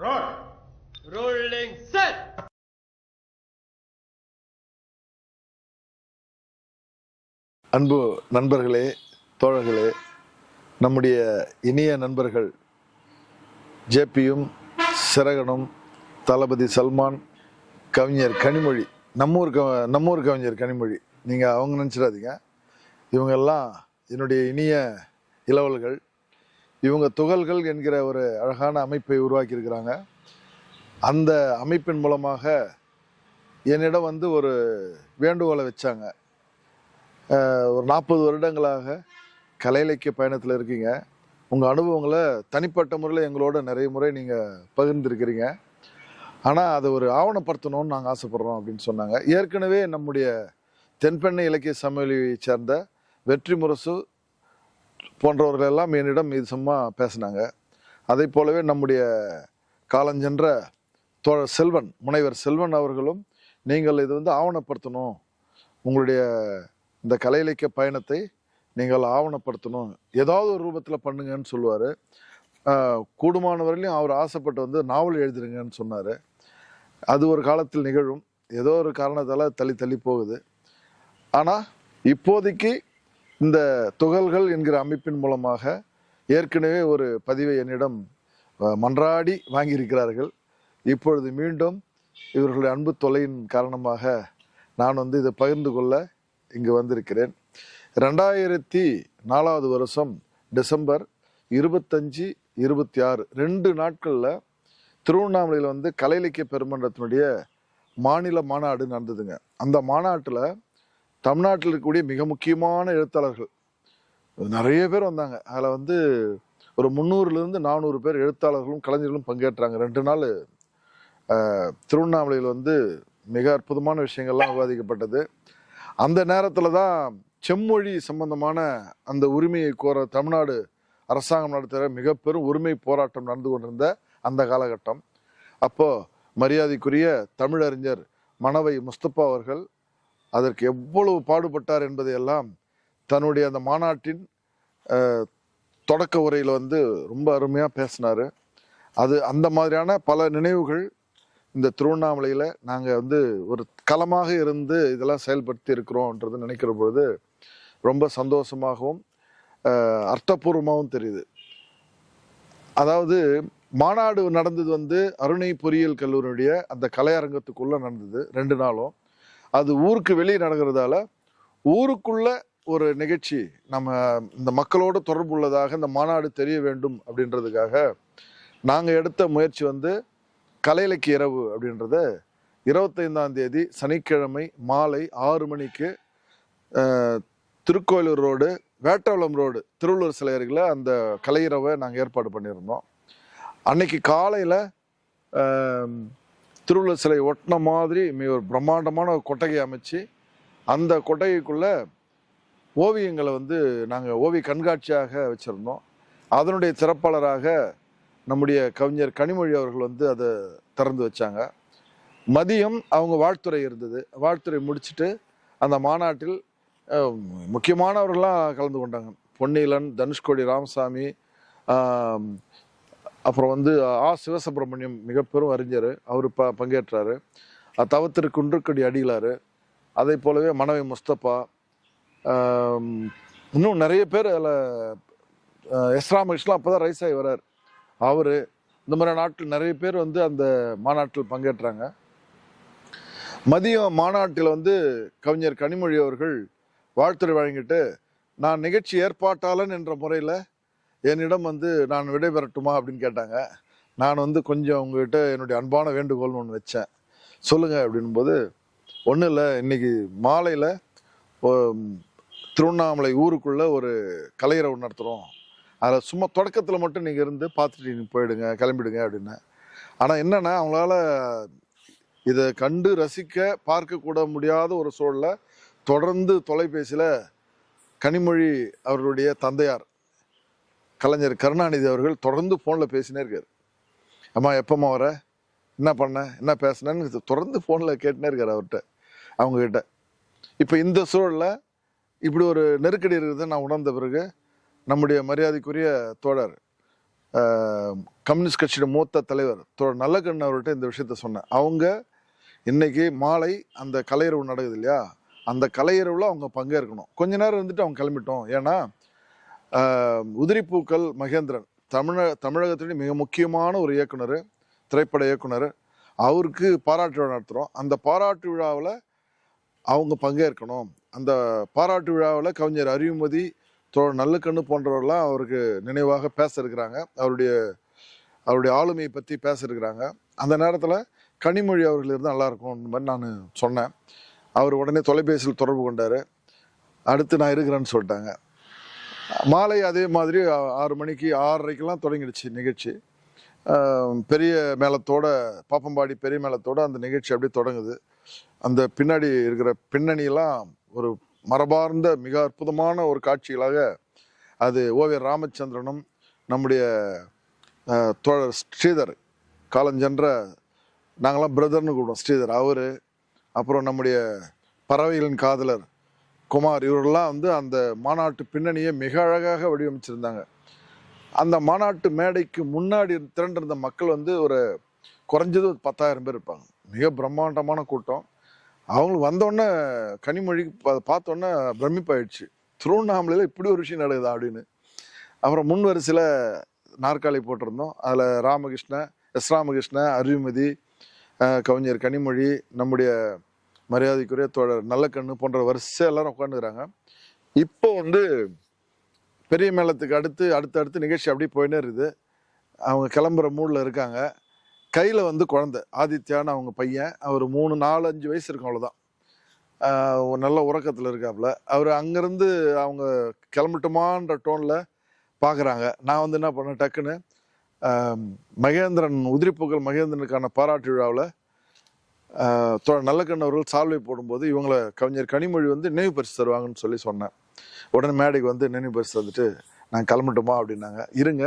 Roll. Rolling set. அன்பு நண்பர்களே, தோழர்களே, நம்முடைய இனிய நண்பர்கள் ஜேபியும் சிறகனும் தளபதி சல்மான், கவிஞர் கனிமொழி, நம்மூர் கவிஞர் கனிமொழி, நீங்கள் அவங்க நினச்சிடாதீங்க. இவங்கெல்லாம் என்னுடைய இனிய இளவல்கள். இவங்க துகள்கள் என்கிற ஒரு அழகான அமைப்பை உருவாக்கியிருக்கிறாங்க. அந்த அமைப்பின் மூலமாக என்னிடம் வந்து ஒரு வேண்டுகோளை வச்சாங்க. ஒரு 40 வருடங்களாக கலை இலக்கிய பயணத்தில் இருக்கீங்க. உங்கள் அனுபவங்களை தனிப்பட்ட முறையில் எங்களோட நிறைய முறை நீங்கள் பகிர்ந்துருக்கிறீங்க. ஆனால் அதை ஒரு ஆவணப்படுத்தணும்னு நாங்கள் ஆசைப்படுறோம் அப்படின்னு சொன்னாங்க. ஏற்கனவே நம்முடைய தென்பெண்ணை இலக்கிய சமவெளியை சேர்ந்த வெற்றி முரசு போன்றவர்கள் எல்லாம் என்னிடம் இது சும்மா பேசினாங்க. அதை போலவே நம்முடைய காலஞ்சென்ற தோழர் செல்வன், முனைவர் செல்வன் அவர்களும் நீங்கள் இது வந்து ஆவணப்படுத்தணும், உங்களுடைய இந்த கலை இலக்கிய பயணத்தை நீங்கள் ஆவணப்படுத்தணும், ஏதாவது ஒரு ரூபத்தில் பண்ணுங்கன்னு சொல்லுவார். கூடுமானவரையிலையும் அவர் ஆசைப்பட்டு வந்து நாவல் எழுதுருங்கன்னு சொன்னார். அது ஒரு காலத்தில் நிகழும், ஏதோ ஒரு காரணத்தால் தள்ளி போகுது. ஆனால் இப்போதைக்கு இந்த துகள்கள் என்கிற அமைப்பின் மூலமாக ஏற்கனவே ஒரு பதிவை என்னிடம் மன்றாடி வாங்கியிருக்கிறார்கள். இப்பொழுது மீண்டும் இவர்களுடைய அன்பு தொல்லையின் காரணமாக நான் வந்து இதை பகிர்ந்து கொள்ள இங்கு வந்திருக்கிறேன். 2004 வருஷம் டிசம்பர் 25, 26 2 நாட்களில் திருவண்ணாமலையில் வந்து கலை இலக்கிய பெருமன்றத்தினுடைய மாநில மாநாடு நடந்ததுங்க. அந்த மாநாட்டில் தமிழ்நாட்டில் இருக்கக்கூடிய மிக முக்கியமான எழுத்தாளர்கள் நிறைய பேர் வந்தாங்க. அதில் வந்து ஒரு 300லேருந்து 400 பேர் எழுத்தாளர்களும் கலைஞர்களும் பங்கேற்றாங்க. 2 நாள் திருவண்ணாமலையில் வந்து மிக அற்புதமான விஷயங்கள்லாம் விவாதிக்கப்பட்டது. அந்த நேரத்தில் தான் செம்மொழி சம்பந்தமான அந்த உரிமையை கோர தமிழ்நாடு அரசாங்கம் நடத்துகிற மிக பெரும் உரிமை போராட்டம் நடந்து கொண்டிருந்த அந்த காலகட்டம். அப்போது மரியாதைக்குரிய தமிழறிஞர் மனவை முஸ்தபா அவர்கள் அதற்கு எவ்வளவு பாடுபட்டார் என்பதையெல்லாம் தன்னுடைய அந்த மாநாட்டின் தொடக்க உரையில் வந்து ரொம்ப அருமையாக பேசினார். அது அந்த மாதிரியான பல நினைவுகள் இந்த திருவண்ணாமலையில் நாங்கள் வந்து ஒரு களமாக இருந்து இதெல்லாம் செயல்படுத்தி இருக்கிறோன்றது நினைக்கிற பொழுது ரொம்ப சந்தோஷமாகவும் அர்த்தபூர்வமாகவும் தெரியுது. அதாவது மாநாடு நடந்தது வந்து அருணை பொறியியல் கல்லூரியுடைய அந்த கலையரங்கத்துக்குள்ளே நடந்தது 2 நாளும். அது ஊருக்கு வெளியே நடக்கிறதால ஊருக்குள்ள ஒரு நிகழ்ச்சி, நம்ம இந்த மக்களோட தொடர்பு உள்ளதாக இந்த மாநாடு தெரிய வேண்டும் அப்படின்றதுக்காக நாங்கள் எடுத்த முயற்சி வந்து கலை இலக்கிய இரவு அப்படின்றத 25ஆம் தேதி சனிக்கிழமை மாலை 6 மணிக்கு திருக்கோயிலூர் ரோடு, வேட்டவளம் ரோடு, திருவள்ளுவர் சிலை அருகில் அந்த கலையிரவை நாங்கள் ஏற்பாடு பண்ணியிருந்தோம். அன்னைக்கு காலையில் திருவள்ளுவர் சிலை ஒட்டின மாதிரி ஒரு பிரம்மாண்டமான கொட்டகை அமைச்சு அந்த கொட்டகைக்குள்ளே ஓவியங்களை வந்து நாங்கள் ஓவிய கண்காட்சியாக வச்சுருந்தோம். அதனுடைய சிறப்பாளராக நம்முடைய கவிஞர் கனிமொழி அவர்கள் வந்து அதை திறந்து வச்சாங்க. மதியம் அவங்க வாழ்த்துறை இருந்தது. வாழ்த்துறை முடிச்சுட்டு அந்த மாநாட்டில் முக்கியமானவர்கள்லாம் கலந்து கொண்டாங்க. பொன்னியிலன், தனுஷ்கோடி ராமசாமி, அப்புறம் வந்து சிவசுப்பிரமணியம், மிக பெரும் அறிஞர், அவர் பங்கேற்றார். அது தவிர்த்து குன்றக்குடி அடிகளார், அதை போலவே மனவை முஸ்தபா, இன்னும் நிறைய பேர். அதில் எஸ் ராமகிருஷ்ணன் அப்போ தான் ரைஸ் ஆகி வர்றார், அவர். இந்த மாதிரி நாட்டில் நிறைய பேர் வந்து அந்த மாநாட்டில் பங்கேற்றாங்க. மதியம் மாநாட்டில் வந்து கவிஞர் கனிமொழி அவர்கள் வாழ்த்துறை வழங்கிட்டு, நான் நிகழ்ச்சி ஏற்பாட்டாளன் என்ற முறையில் என்னிடம் வந்து நான் விடைபெறட்டுமா அப்படின்னு கேட்டாங்க. நான் வந்து கொஞ்சம் உங்ககிட்ட என்னுடைய அன்பான வேண்டுகோள்னு ஒன்று வச்சேன். சொல்லுங்கள் அப்படின்போது, ஒன்றும் இல்லை, இன்னைக்கு மாலையில் திருவண்ணாமலை ஊருக்குள்ளே ஒரு கலையிரவு நடத்துகிறோம், அதில் சும்மா தொடக்கத்தில் மட்டும் நீங்கள் இருந்து பார்த்துட்டு நீங்கள் போயிடுங்க, கிளம்பிடுங்க அப்படின்னு. ஆனால் என்னென்னா, அவங்களால இதை கண்டு ரசிக்க பார்க்கக்கூட முடியாத ஒரு சூழலில் தொடர்ந்து தொலைபேசியில் கனிமொழி அவர்களுடைய தந்தையார் கலைஞர் கருணாநிதி அவர்கள் தொடர்ந்து ஃபோனில் பேசினே இருக்கார். அம்மா எப்போம்மா வர, என்ன பண்ண, என்ன பேசினேன்னு தொடர்ந்து ஃபோனில் கேட்டுனே இருக்கார் அவர்கிட்ட, அவங்கக்கிட்ட. இப்போ இந்த சூழலில் இப்படி ஒரு நெருக்கடி இருக்கிறது நான் உணர்ந்த பிறகு நம்முடைய மரியாதைக்குரிய தோழர் கம்யூனிஸ்ட் கட்சியோட மூத்த தலைவர் நல்லக்கண்ணு அவர்கிட்ட இந்த விஷயத்த சொன்னேன். அவங்க இன்னைக்கு மாலை அந்த கலையரவு நடக்குது இல்லையா, அந்த கலையரவில் அவங்க பங்கேற்கணும். கொஞ்ச நேரம் இருந்துட்டு அவங்க கிளம்பிட்டோம். ஏன்னா உதிரிப்பூக்கள் மகேந்திரன் தமிழகத்தினுடைய மிக முக்கியமான ஒரு இயக்குனர், திரைப்பட இயக்குனர், அவருக்கு பாராட்டு விழா நடத்துகிறோம். அந்த பாராட்டு விழாவில் அவங்க பங்கேற்கணும். அந்த பாராட்டு விழாவில் கவிஞர் அறிவுமதி, நல்லக்கண்ணு போன்றவர்கள்லாம் அவருக்கு நினைவாக பேச இருக்கிறாங்க. அவருடைய ஆளுமையை பற்றி பேச இருக்கிறாங்க. அந்த நேரத்தில் கனிமொழி அவர்கள் இருந்தால் நல்லாயிருக்கும் இந்த மாதிரி நான் சொன்னேன். அவர் உடனே தொலைபேசியில் தொடர்பு கொண்டார். அடுத்து நான் இருக்கிறேன்னு சொல்லிட்டாங்க. மாலை அதே மாதிரி 6 மணிக்கு 6:30க்கெல்லாம் தொடங்கிடுச்சு நிகழ்ச்சி. பெரிய மேளத்தோட, பாப்பம்பாடி பெரிய மேளத்தோட அந்த நிகழ்ச்சி அப்படியே தொடங்குது. அந்த பின்னாடி இருக்கிற பின்னணியெல்லாம் ஒரு மரபார்ந்த மிக அற்புதமான ஒரு காட்சிகளாக அது ஓவியர் ராமச்சந்திரனும் நம்முடைய தோழர் ஸ்ரீதர், காலஞ்சென்ற நாங்களாம் பிரதர்னு கூப்பிடுவோம் ஸ்ரீதர், அவர், அப்புறம் நம்முடைய பறவைகளின் காதலர் குமார், இவரெல்லாம் வந்து அந்த மாநாட்டு பின்னணியை மிக அழகாக வடிவமைச்சிருந்தாங்க. அந்த மாநாட்டு மேடைக்கு முன்னாடி திரண்டிருந்த மக்கள் வந்து ஒரு குறைஞ்சது 10,000 பேர் இருப்பாங்க. மிக பிரம்மாண்டமான கூட்டம். அவங்களுக்கு வந்தோடனே கனிமொழி பார்த்தோன்னே பிரமிப்பாயிடுச்சு. திருவண்ணாமலையில் இப்படி ஒரு விஷயம் நடக்குதா அப்படின்னு. அப்புறம் முன் வரிசையில் நாற்காலி போட்டிருந்தோம். அதில் ராமகிருஷ்ண, அறிவுமதி, கவிஞர் கனிமொழி, நம்முடைய மரியாதைக்குரிய தோழர் நல்லக்கண்ணு போன்ற வரிசை எல்லாரும் உட்காந்துக்கிறாங்க. இப்போ வந்து பெரிய மேளத்துக்கு அடுத்தடுத்து நிகழ்ச்சி அப்படியே போயினே இருக்குது. அவங்க கிளம்புற மூடில் இருக்காங்க. கையில் வந்து குழந்தை ஆதித்யான்னு அவங்க பையன், அவர் 3-4-5 வயசு இருக்கும், அவ்வளோதான். நல்ல உறக்கத்தில் இருக்காப்புல. அவர் அங்கேருந்து அவங்க கிளம்பட்டுமான்ற டோனில் பார்க்குறாங்க. நான் வந்து என்ன பண்ணேன், டக்குன்னு மகேந்திரன், உதிரிப்பூக்கள் மகேந்திரனுக்கான பாராட்டு விழாவில் நல்லக்கண்ணு அவர்கள் சால்வை போடும்போது இவங்களை கவிஞர் கனிமொழி வந்து நினைவு பரிசு தருவாங்கன்னு சொல்லி சொன்னேன். உடனே மேடைக்கு வந்து நினைவு பரிசு தந்துட்டு நான் கிளம்பட்டுமா அப்படின்னாங்க. இருங்க,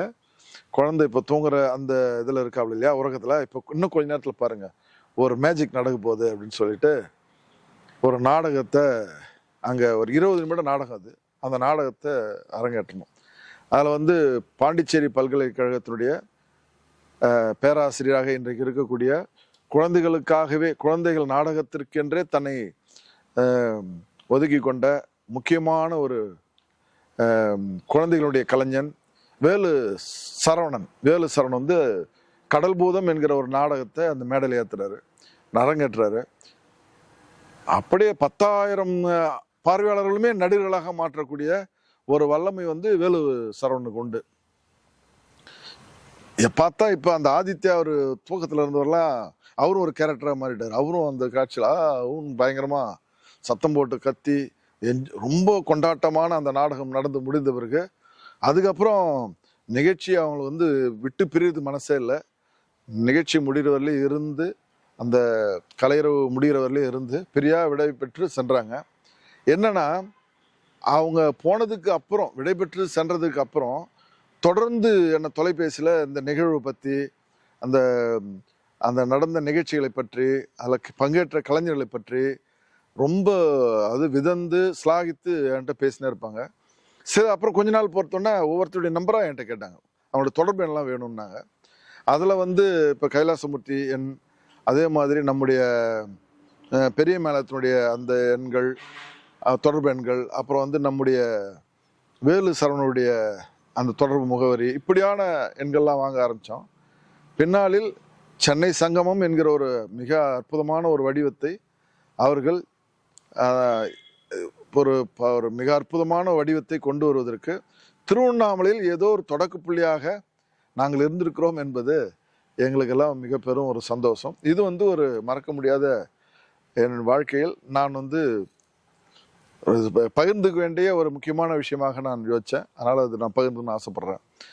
குழந்தை இப்போ தூங்குற அந்த இதில் இருக்காப்ல இல்லையா, உறக்கத்தில், இப்போ இன்னும் கொஞ்ச நேரத்தில் பாருங்கள் ஒரு மேஜிக் நடக்க போகுது அப்படின்னு சொல்லிட்டு ஒரு நாடகத்தை, அங்கே ஒரு 20 நிமிடம் நாடகம், அது அந்த நாடகத்தை அரங்கேற்றணும். அதில் வந்து பாண்டிச்சேரி பல்கலைக்கழகத்தினுடைய பேராசிரியராக இன்றைக்கு இருக்கக்கூடிய குழந்தைகள் நாடகத்திற்கென்றே தன்னை ஒதுக்கி கொண்ட முக்கியமான ஒரு குழந்தைகளுடைய கலைஞன் வேலு சரவணன் வந்து கடல்பூதம் என்கிற ஒரு நாடகத்தை அந்த மேடையில் ஏற்றுறாரு, அரங்கேற்றாரு. அப்படியே 10,000 பார்வையாளர்களுமே நடிகர்களாக மாற்றக்கூடிய ஒரு வல்லமை வந்து வேலு சரவணனுக்கு உண்டு. பார்த்தா இப்போ அந்த ஆதித்யா ஒரு தூக்கத்தில் இருந்தவரெல்லாம் அவரும் ஒரு கேரக்டராக மாறிட்டார். அவரும் அந்த காட்சியில் அவரும் பயங்கரமாக சத்தம் போட்டு கத்தி ரொம்ப கொண்டாட்டமான அந்த நாடகம் நடந்து முடிந்த பிறகு அதுக்கப்புறம் நிகழ்ச்சி அவங்க வந்து விட்டு பிரிவது மனசே இல்லை. நிகழ்ச்சி முடிகிறவர்களே இருந்து, அந்த கலையரவு முடிகிறவர்களே இருந்து பிரியா விடை பெற்று சென்றாங்க. என்னன்னா, அவங்க போனதுக்கு அப்புறம், விடைபெற்று சென்றதுக்கு அப்புறம் தொடர்ந்து என்ன தொலைபேசியில் இந்த நிகழ்வு பற்றி, அந்த அந்த நடந்த நிகழ்ச்சிகளை பற்றி, அதில் பங்கேற்ற கலைஞர்களை பற்றி ரொம்ப அது விதந்து ஸ்லாகித்து என்கிட்ட பேசினே இருப்பாங்க. அப்புறம் கொஞ்ச நாள் பொறுத்தோன்னே ஒவ்வொருத்தருடைய நம்பராக என்கிட்ட கேட்டாங்க, அவங்களோட தொடர்பு எல்லாம் வேணும்னாங்க. அதில் வந்து இப்போ கைலாசமூர்த்தி எண், அதே மாதிரி நம்முடைய பெரிய மேளத்தினுடைய அந்த எண்கள், தொடர்பு எண்கள், அப்புறம் வந்து நம்முடைய வேலு சரவணனுடைய அந்த தொடர்பு முகவரி, இப்படியான எண்கள்லாம் வாங்க ஆரம்பித்தோம். பின்னாளில் சென்னை சங்கமம் என்கிற ஒரு மிக அற்புதமான ஒரு வடிவத்தை அவர்கள் ஒரு மிக அற்புதமான வடிவத்தை கொண்டு வருவதற்கு திருவண்ணாமலையில் ஏதோ ஒரு தொடக்க புள்ளியாக நாங்கள் இருந்திருக்கிறோம் என்பது எங்களுக்கெல்லாம் மிக பெரும் ஒரு சந்தோஷம். இது வந்து ஒரு மறக்க முடியாத என் வாழ்க்கையில் நான் வந்து பகிர்ந்துக்க வேண்டிய ஒரு முக்கியமான விஷயமாக நான் யோசித்தேன். அதனால் அது நான் பகிர்ந்துன்னு ஆசைப்பட்றேன்.